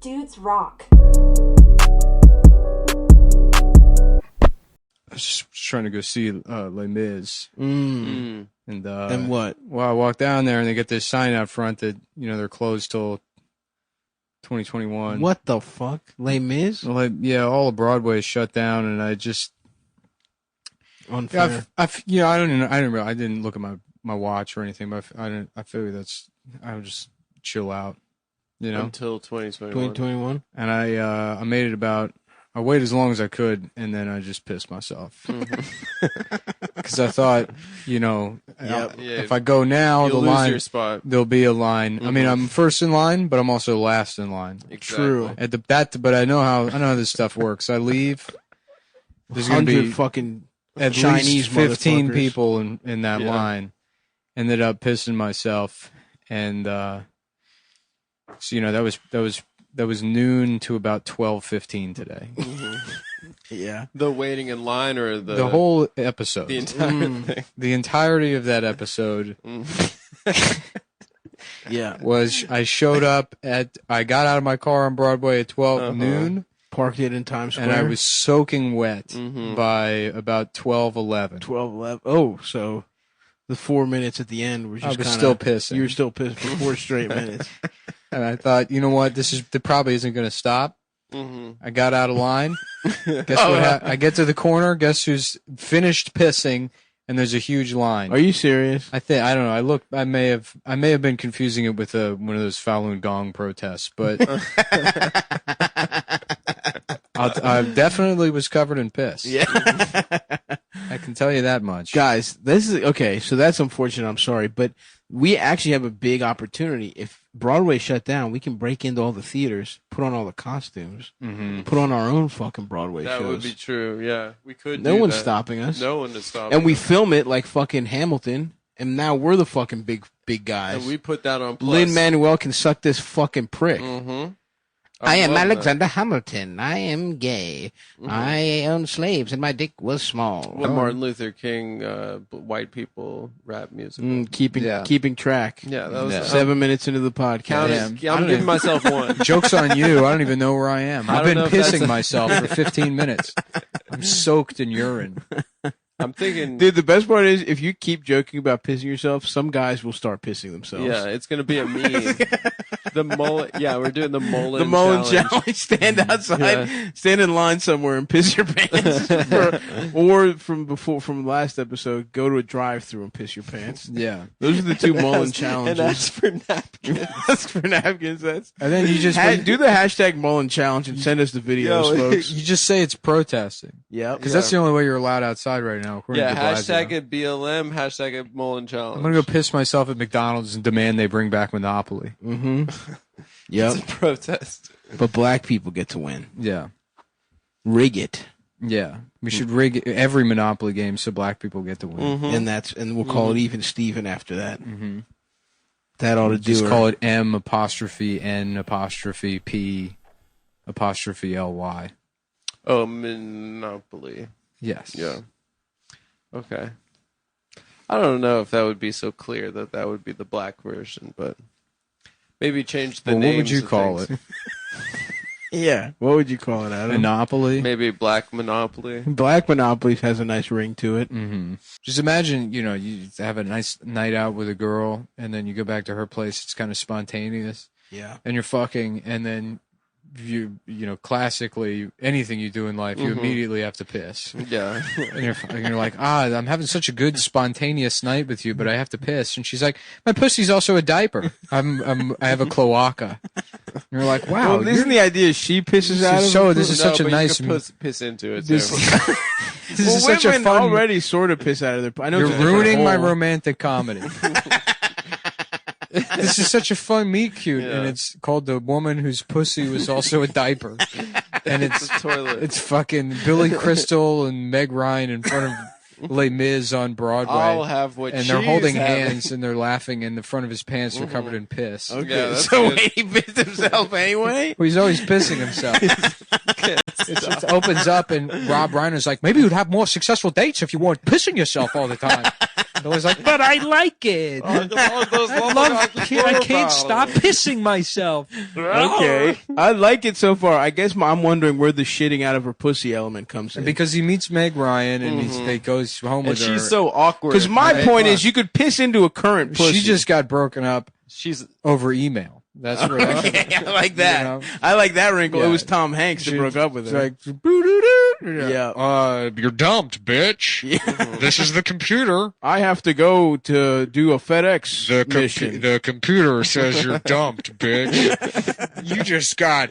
Dudes rock. I was just trying to go see Les Mis. Mm. And what? Well, I walked down there and they get this sign out front that, they're closed till 2021. What the fuck? Les Mis? Well, yeah, all of Broadway is shut down, and I just Unfair. I didn't look at my watch or anything, but I figured I would just chill out, until 2021. 2021? And I made it I waited as long as I could, and then I just pissed myself. Because I thought, if I go now, You'll the lose line, your spot. there'll be a line. Mm-hmm. I mean, I'm first in line, but I'm also last in line. Exactly. True. But I know how this stuff works. I leave. There's going to 100 be fucking at Chinese least 15 motherfuckers. people in that line. Ended up pissing myself, and so that was noon to about 12:15 today. Yeah. The waiting in line or The whole episode. the entire thing. The entirety of that episode Yeah. was I showed up I got out of my car on Broadway at 12 noon, Parked it in Times Square. and I was soaking wet Mm-hmm. by about 12:11. 12:11. Oh, so the 4 minutes at the end were just I was still pissing. You were still pissed for 4 straight minutes. And I thought, you know what, this probably isn't going to stop. Mm-hmm. I got out of line. Guess what happened? I get to the corner. Guess who's finished pissing? And there's a huge line. Are you serious? I don't know. I may have been confusing it with one of those Falun Gong protests, but I definitely was covered in piss. Yeah. I can tell you that much. Guys, this is okay. So that's unfortunate. I'm sorry, but we actually have a big opportunity. If Broadway shut down, we can break into all the theaters, put on all the costumes, put on our own fucking Broadway That shows. would be true. Yeah, we could. No do one's that. stopping us. No one is stopping. And we us. film it like fucking Hamilton, and now we're the fucking big guys. And we put that on. Plus. Lin-Manuel can suck this fucking prick. Mm-hmm. I am Alexander Hamilton. I am gay. I own slaves, and my dick was small. What Martin Luther King, white people rap music. Keeping track. Yeah, that was 7 minutes into the podcast. I'm giving myself one. Joke's on you. I don't even know where I am. I've don't been know if that's pissing myself for 15 minutes. I'm soaked in urine. I'm thinking, Dude, the best part is if you keep joking about pissing yourself, some guys will start pissing themselves. yeah, it's gonna be a meme. The mullet. Yeah, we're doing the mullet. The Mullen challenge. Stand outside, stand in line somewhere and piss your pants. Or from last episode, go to a drive-through and piss your pants. Yeah. Those are the two Mullen And challenges. ask for napkins. Ask for napkins. And then you just do the hashtag Mullen challenge and send us the videos, folks. You just say it's protesting. Yep. Because that's the only way you're allowed outside right now. According Yeah, to Blasio. hashtag it BLM, hashtag it Mullen challenge. I'm going to go piss myself at McDonald's and demand they bring back Monopoly. Mm-hmm. Yep. It's a protest. But black people get to win. Yeah. Rig it. Yeah. We should rig every Monopoly game so black people get to win. And we'll call it Even Steven after that. Mm-hmm. That ought to do Just it. call it M''N''Ly. Oh, Monopoly. Yes. Yeah. Okay. I don't know if that would be so clear that would be the black version, but maybe change the Well, names. what would you of call things. it? Yeah. What would you call it, Adam? Monopoly? Maybe Black Monopoly. Black Monopoly has a nice ring to it. Mm-hmm. Just imagine, you have a nice night out with a girl, and then you go back to her place. It's kind of spontaneous. Yeah. And you're fucking, and then classically, anything you do in life, you immediately have to piss. Yeah. And you're like, I'm having such a good spontaneous night with you, but I have to piss. And she's like, my pussy's also a diaper. I have a cloaca. And you're like, wow. Well, isn't the idea she pisses out of it? This is such a but nice. You can piss into it. This, Too. this is such a women fun. already sort of piss out of their. I know You're it's a different ruining my hole. romantic comedy. This is such a fun meet cute, and it's called The Woman Whose Pussy Was Also a Diaper. And it's a toilet. It's fucking Billy Crystal and Meg Ryan in front of Les Mis on Broadway. I'll have what and they're she's holding having. hands and they're laughing, and the front of his pants are covered in piss. Okay, Yeah, that's so good. wait, he pissed himself anyway. Well, he's always pissing himself. It opens up, and Rob Reiner's like, maybe you'd have more successful dates if you weren't pissing yourself all the time. I was like, but I like it. I can't stop pissing myself. Okay. I like it so far. I guess I'm wondering where the shitting out of her pussy element comes in. Because he meets Meg Ryan and he goes home And with her. she's so awkward. Because my point is, you could piss into a current pussy. She just got broken up She's over email. That's what Okay, I like that. You know? I like that wrinkle. Yeah. It was Tom Hanks that broke up with her. It's like, boo-doo-doo. Yeah. You're dumped, bitch. This is the computer. I have to go to do a FedEx mission. The computer says you're dumped, bitch. You just got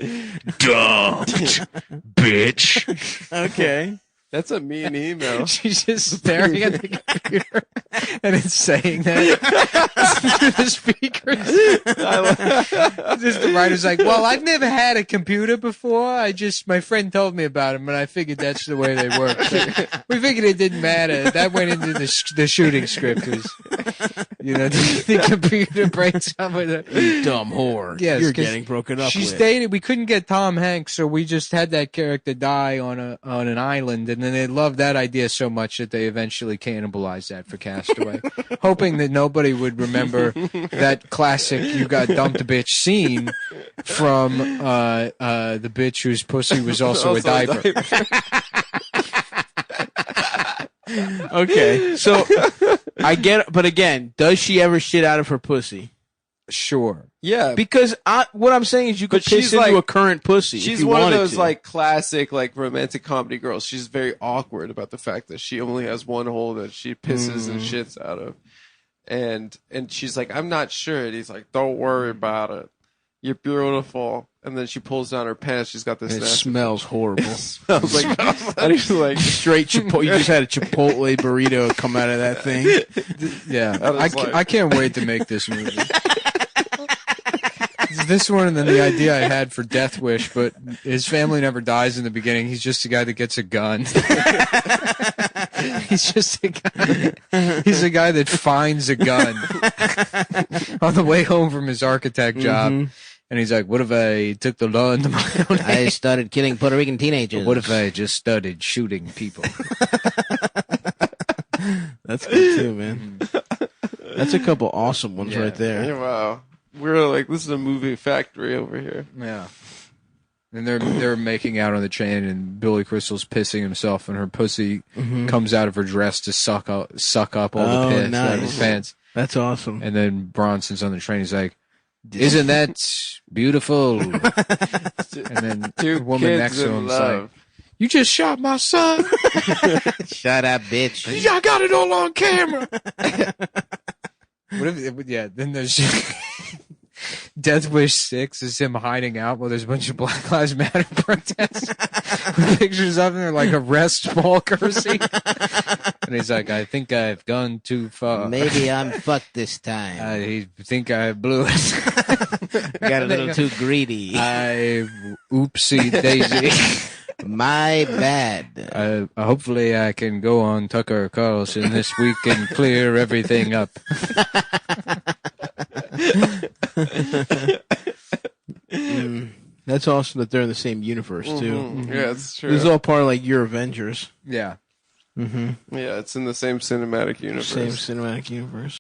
dumped, bitch. Okay. that's a mean email. She's just staring at the computer, and it's saying that through the speakers. Just the writer's like, well, I've never had a computer before. My friend told me about them, and I figured that's the way they work. So we figured it didn't matter. That went into the shooting script. The computer breaks up with her. You dumb whore. Yes, You're getting broken up She's with. dated. We couldn't get Tom Hanks, so we just had that character die on an island, and then they loved that idea so much that they eventually cannibalized that for Castaway, hoping that nobody would remember that classic "you got dumped, bitch" scene from the bitch whose pussy was also a diaper. Okay, so I get it, but again, does she ever shit out of her pussy? Sure. Yeah, Because what I'm saying is you could But piss she's into like- a current pussy. she's if you one of wanted those to. like classic like romantic comedy girls. She's very awkward about the fact that she only has one hole that she pisses and shits out of, and she's like, I'm not sure. And he's like, don't worry about it. You're beautiful. And then she pulls down her pants. She's got this. It nasty- smells horrible. I was like, and he's like, Straight Chipotle. You just had a Chipotle burrito come out of that thing. Yeah. I was like- I can't wait to make this movie. This one and then the idea I had for Death Wish, but his family never dies in the beginning. He's just a guy that gets a gun. He's just a guy. He's a guy that finds a gun on the way home from his architect job. Mm-hmm. And he's like, what if I took the law into my own hands? I started killing Puerto Rican teenagers. What if I just started shooting people? That's good too, man. That's a couple awesome ones Yeah. right there. yeah, wow. We're like, this is a movie factory over here. Yeah. And they're making out on the train, and Billy Crystal's pissing himself, and her pussy comes out of her dress to suck up all the piss out of his nice. pants. That's awesome. And then Bronson's on the train. He's like, "Isn't that beautiful?" And then Two the woman kids next to in him's like, love. "You just shot my son. Shut up, bitch. I got it all on camera." What if? Yeah. Then there's Death Wish 6 is him hiding out while there's a bunch of Black Lives Matter protests with pictures of him. They're like, arrest Paul Kersey. And he's like, I think I've gone too far. Maybe I'm fucked this time. I think I blew it. Got a little too greedy. I oopsie daisy. My bad. Hopefully I can go on Tucker Carlson this week and clear everything up. That's awesome that they're in the same universe too. Mhm. Yeah, it's true. This is all part of like your Avengers. Yeah. Yeah, it's in the same cinematic universe. Same cinematic universe.